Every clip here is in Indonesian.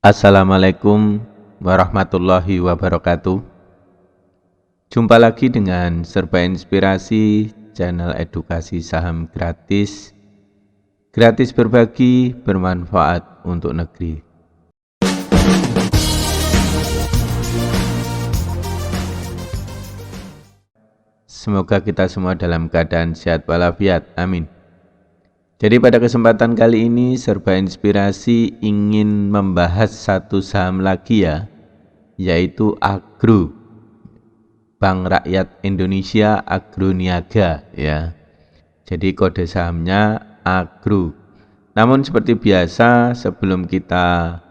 Assalamualaikum warahmatullahi wabarakatuh. Jumpa lagi dengan Serba Inspirasi, channel edukasi saham gratis. Gratis berbagi, bermanfaat untuk negeri. Semoga kita semua dalam keadaan sehat walafiat. Amin. Jadi pada kesempatan kali ini Serba Inspirasi ingin membahas satu saham lagi ya, yaitu Agro. Bank Rakyat Indonesia Agroniaga ya. Jadi kode sahamnya Agro. Namun seperti biasa sebelum kita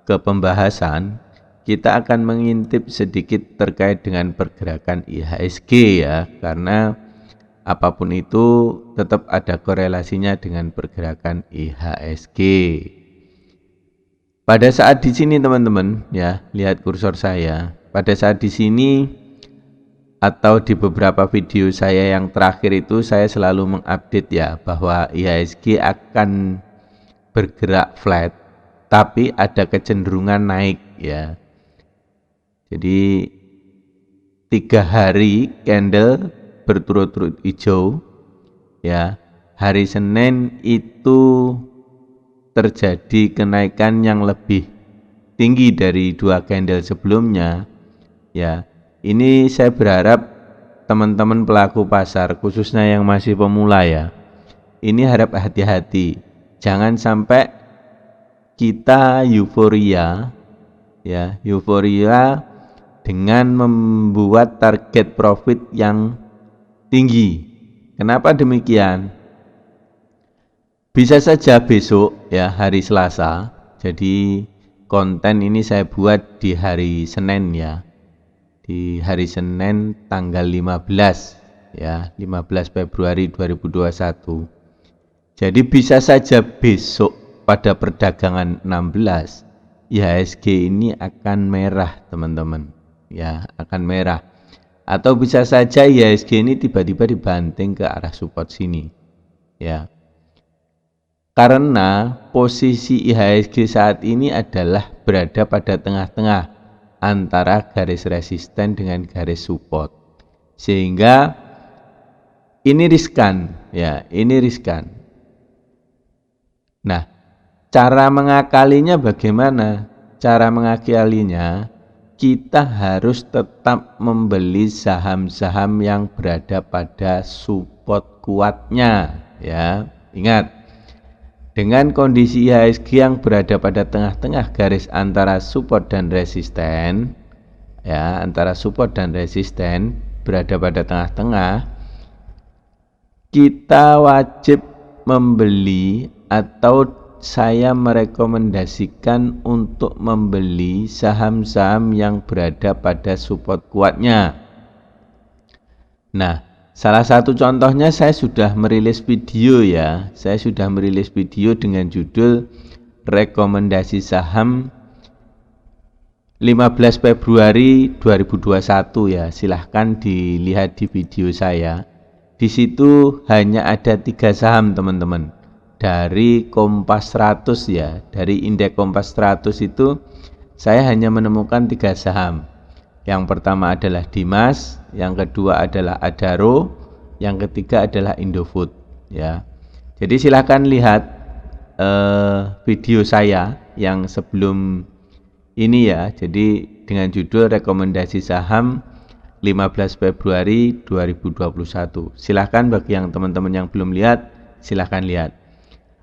ke pembahasan, kita akan mengintip sedikit terkait dengan pergerakan IHSG ya, karena apapun itu tetap ada korelasinya dengan pergerakan IHSG. Pada saat di sini teman-teman ya, lihat kursor saya. Pada saat di sini atau di beberapa video saya yang terakhir itu saya selalu mengupdate ya bahwa IHSG akan bergerak flat tapi ada kecenderungan naik ya. Jadi 3 hari candle berturut-turut hijau ya. Hari Senin itu terjadi kenaikan yang lebih tinggi dari 2 candle sebelumnya ya. Ini saya berharap teman-teman pelaku pasar khususnya yang masih pemula ya, ini harap hati-hati, jangan sampai kita euforia ya, euforia dengan membuat target profit yang tinggi. Kenapa demikian? Bisa saja besok ya, hari Selasa, jadi konten ini saya buat di hari Senin ya, di hari Senin tanggal 15 ya, 15 Februari 2021. Jadi bisa saja besok pada perdagangan 16 IHSG ini akan merah teman-teman ya, akan merah. Atau bisa saja IHSG ini tiba-tiba dibanting ke arah support sini ya. Karena posisi IHSG saat ini adalah berada pada tengah-tengah antara garis resisten dengan garis support, sehingga ini riskan ya, ini riskan. Nah, cara mengakalinya bagaimana? Cara mengakalinya kita harus tetap membeli saham-saham yang berada pada support kuatnya ya. Ingat, dengan kondisi IHSG yang berada pada tengah-tengah garis antara support dan resisten ya, antara support dan resisten berada pada tengah-tengah, kita wajib membeli atau saya merekomendasikan untuk membeli saham-saham yang berada pada support kuatnya. Nah, salah satu contohnya saya sudah merilis video ya. Saya sudah merilis video dengan judul rekomendasi saham 15 Februari 2021 ya. Silahkan dilihat di video saya. Di situ hanya ada 3 saham teman-teman. Dari Kompas 100 ya. Dari indeks Kompas 100 itu saya hanya menemukan 3 saham. Yang pertama adalah Dimas, yang kedua adalah Adaro, yang ketiga adalah Indofood ya. Jadi silakan lihat video saya yang sebelum ini ya. Jadi dengan judul rekomendasi saham 15 Februari 2021. Silahkan bagi yang teman-teman yang belum lihat, silahkan lihat.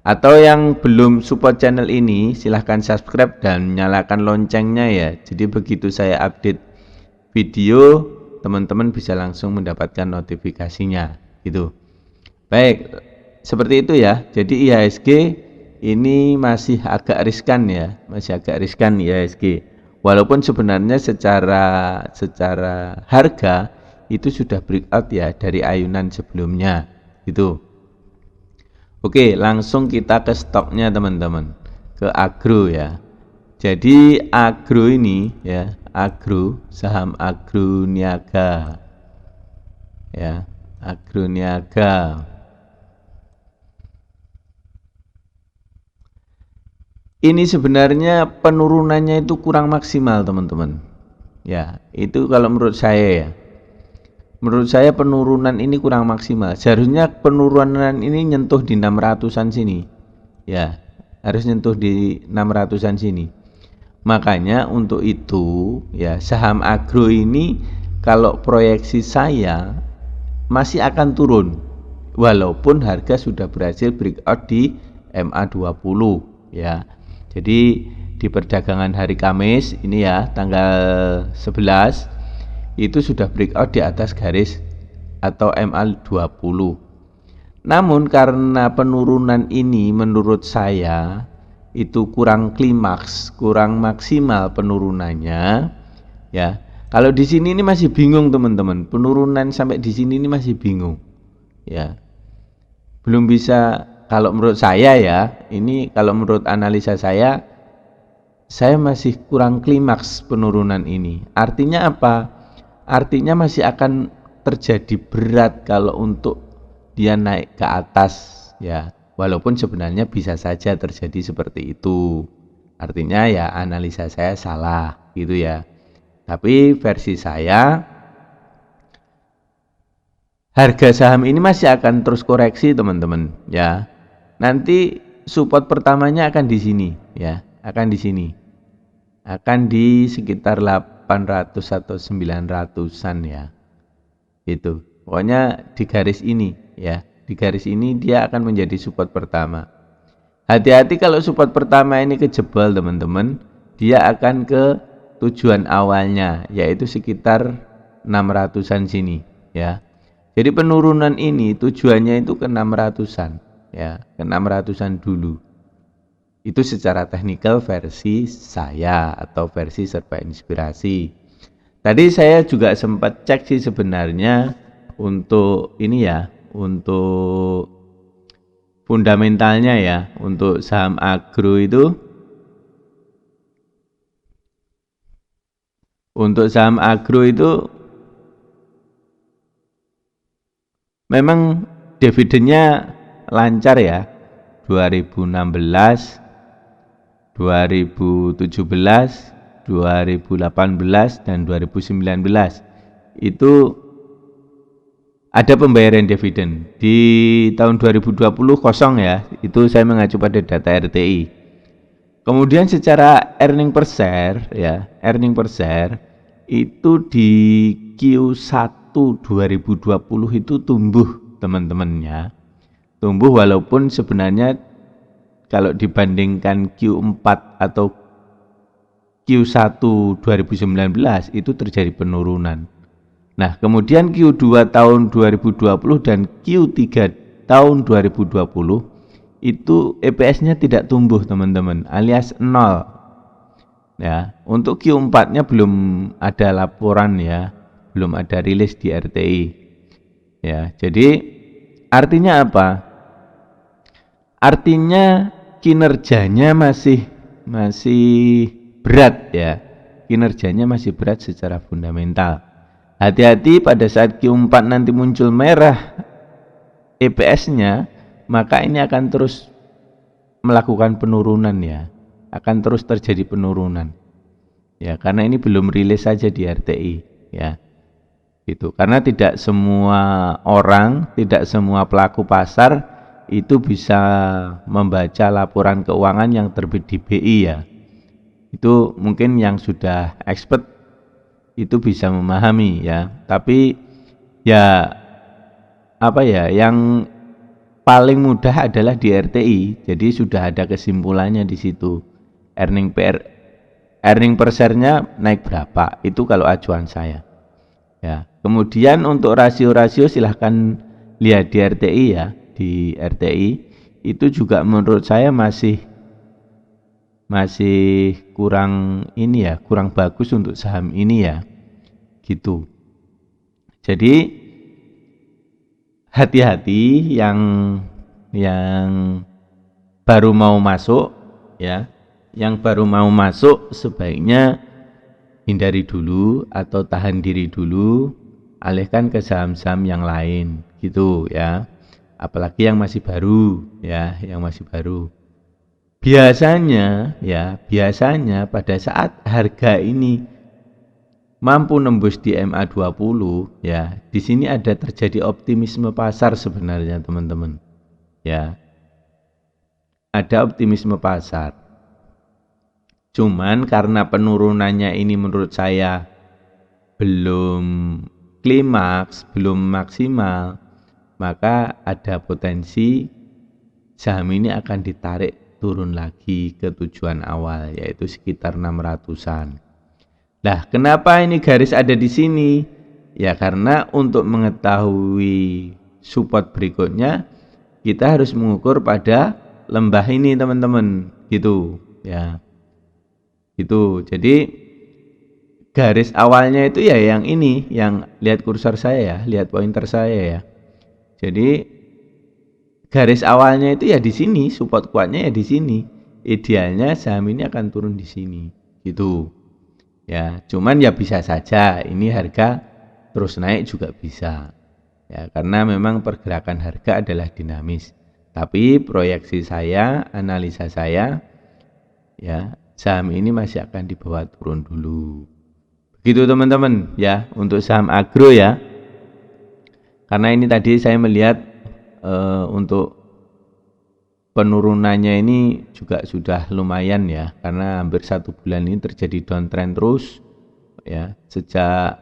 Atau yang belum support channel ini, silahkan subscribe dan nyalakan loncengnya ya. Jadi begitu saya update video, teman-teman bisa langsung mendapatkan notifikasinya gitu. Baik, seperti itu ya. Jadi IHSG ini masih agak riskan ya, masih agak riskan IHSG. Walaupun sebenarnya secara harga itu sudah breakout ya dari ayunan sebelumnya gitu. Oke, langsung kita ke stoknya teman-teman, ke Agro ya. Jadi Agro ini ya, Agro, saham Agroniaga ya, Agroniaga. Ini sebenarnya penurunannya itu kurang maksimal teman-teman. Ya, itu kalau menurut saya ya. Menurut saya penurunan ini kurang maksimal. Seharusnya penurunan ini nyentuh di 600-an sini. Ya, harus nyentuh di 600-an sini. Makanya untuk itu ya saham agro ini kalau proyeksi saya masih akan turun. Walaupun harga sudah berhasil breakout di MA20 ya. Jadi di perdagangan hari Kamis ini ya tanggal 11 itu sudah breakout di atas garis atau MA20. Namun karena penurunan ini menurut saya itu kurang klimaks, kurang maksimal penurunannya ya. Kalau di sini ini masih bingung teman-teman. Penurunan sampai di sini ini masih bingung. Ya. Belum bisa kalau menurut saya ya, ini kalau menurut analisa saya masih kurang klimaks penurunan ini. Artinya apa? Artinya masih akan terjadi berat kalau untuk dia naik ke atas ya. Walaupun sebenarnya bisa saja terjadi seperti itu. Artinya ya analisa saya salah gitu ya. Tapi versi saya harga saham ini masih akan terus koreksi teman-teman ya. Nanti support pertamanya akan di sini ya, akan di sini. Akan di sekitar 800 atau 900-an ya. Itu. Pokoknya di garis ini ya. Di garis ini dia akan menjadi support pertama. Hati-hati kalau support pertama ini kejebol teman-teman, dia akan ke tujuan awalnya yaitu sekitar 600-an sini ya. Jadi penurunan ini tujuannya itu ke 600-an ya, ke 600-an dulu. Itu secara teknikal versi saya atau versi serba inspirasi. Tadi saya juga sempat cek sih sebenarnya untuk ini ya, untuk fundamentalnya ya, untuk saham agro itu, untuk saham agro itu memang dividennya lancar ya, 2016, 2017, 2018 dan 2019 itu ada pembayaran dividen. Di tahun 2020 kosong ya, itu saya mengacu pada data RTI. Kemudian secara earning per share ya, earning per share itu di Q1 2020 itu tumbuh teman-temannya. Tumbuh walaupun sebenarnya kalau dibandingkan Q4 atau Q1 2019 itu terjadi penurunan. Nah, kemudian Q2 tahun 2020 dan Q3 tahun 2020 itu EPS-nya tidak tumbuh teman-teman, alias 0. Ya, untuk Q4-nya belum ada laporan ya, belum ada rilis di RTI. Ya, jadi artinya apa? Artinya kinerjanya masih berat ya. Kinerjanya masih berat secara fundamental. Hati-hati pada saat Q4 nanti muncul merah EPS-nya, maka ini akan terus melakukan penurunan ya. Akan terus terjadi penurunan. Ya, karena ini belum rilis saja di RTI ya. Gitu. Karena tidak semua orang, tidak semua pelaku pasar itu bisa membaca laporan keuangan yang terbit di BI ya. Itu mungkin yang sudah expert itu bisa memahami ya. Tapi ya apa ya, yang paling mudah adalah di RTI. Jadi sudah ada kesimpulannya di situ. Earning per share-nya naik berapa? Itu kalau acuan saya. Ya. Kemudian untuk rasio-rasio silahkan lihat di RTI ya. Di RTI itu juga menurut saya masih kurang ini ya, kurang bagus untuk saham ini ya. Gitu. Jadi hati-hati yang baru mau masuk ya. Yang baru mau masuk sebaiknya hindari dulu atau tahan diri dulu, alihkan ke saham-saham yang lain gitu ya. Apalagi yang masih baru ya, yang masih baru. biasanya pada saat harga ini mampu nembus di MA20 ya, di sini ada terjadi optimisme pasar sebenarnya teman-teman. Ya. Ada optimisme pasar. Cuman karena penurunannya ini menurut saya belum klimaks, belum maksimal, maka ada potensi saham ini akan ditarik turun lagi ke tujuan awal, yaitu sekitar 600-an. Nah, kenapa ini garis ada di sini? Ya karena untuk mengetahui support berikutnya kita harus mengukur pada lembah ini teman-teman, gitu ya. Gitu. Jadi garis awalnya itu ya yang ini, yang lihat kursor saya ya, lihat pointer saya ya. Jadi garis awalnya itu ya di sini, support kuatnya ya di sini. Idealnya saham ini akan turun di sini, gitu. Ya, cuman ya bisa saja ini harga terus naik juga bisa. Ya, karena memang pergerakan harga adalah dinamis. Tapi proyeksi saya, analisa saya ya, saham ini masih akan dibawa turun dulu. Begitu teman-teman ya, untuk saham agro ya. Karena ini tadi saya melihat untuk penurunannya ini juga sudah lumayan ya, karena hampir 1 bulan ini terjadi downtrend terus ya. Sejak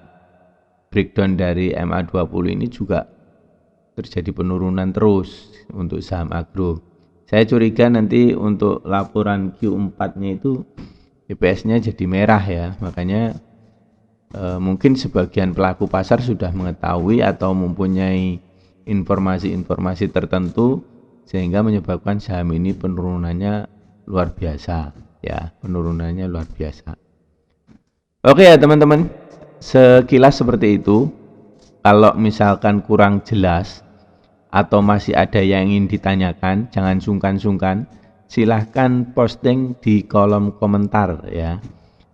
breakdown dari MA20 ini juga terjadi penurunan terus untuk saham agro. Saya curiga nanti untuk laporan Q4-nya itu EPS-nya jadi merah ya, makanya mungkin sebagian pelaku pasar sudah mengetahui atau mempunyai informasi-informasi tertentu sehingga menyebabkan saham ini penurunannya luar biasa ya, penurunannya luar biasa. Oke ya teman-teman, sekilas seperti itu. Kalau misalkan kurang jelas atau masih ada yang ingin ditanyakan, jangan sungkan-sungkan, silahkan posting di kolom komentar ya,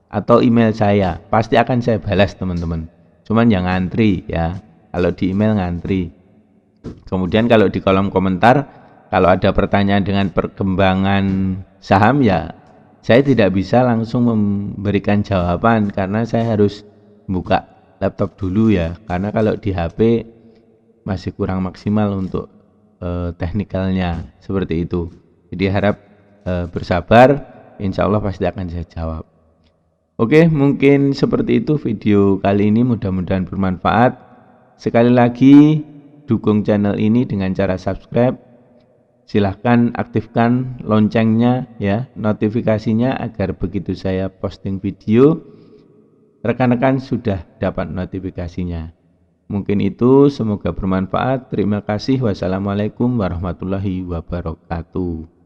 atau email saya, pasti akan saya balas teman-teman. Cuman yang ngantri ya, kalau di email ngantri. Kemudian kalau di kolom komentar, kalau ada pertanyaan dengan perkembangan saham ya, saya tidak bisa langsung memberikan jawaban karena saya harus buka laptop dulu ya, karena kalau di HP masih kurang maksimal untuk teknikalnya seperti itu. Jadi harap bersabar, insya Allah pasti akan saya jawab. Oke, mungkin seperti itu video kali ini, mudah-mudahan bermanfaat. Sekali lagi dukung channel ini dengan cara subscribe. Silahkan aktifkan loncengnya ya, notifikasinya agar begitu saya posting video, rekan-rekan sudah dapat notifikasinya. Mungkin itu, semoga bermanfaat. Terima kasih. Wassalamualaikum warahmatullahi wabarakatuh.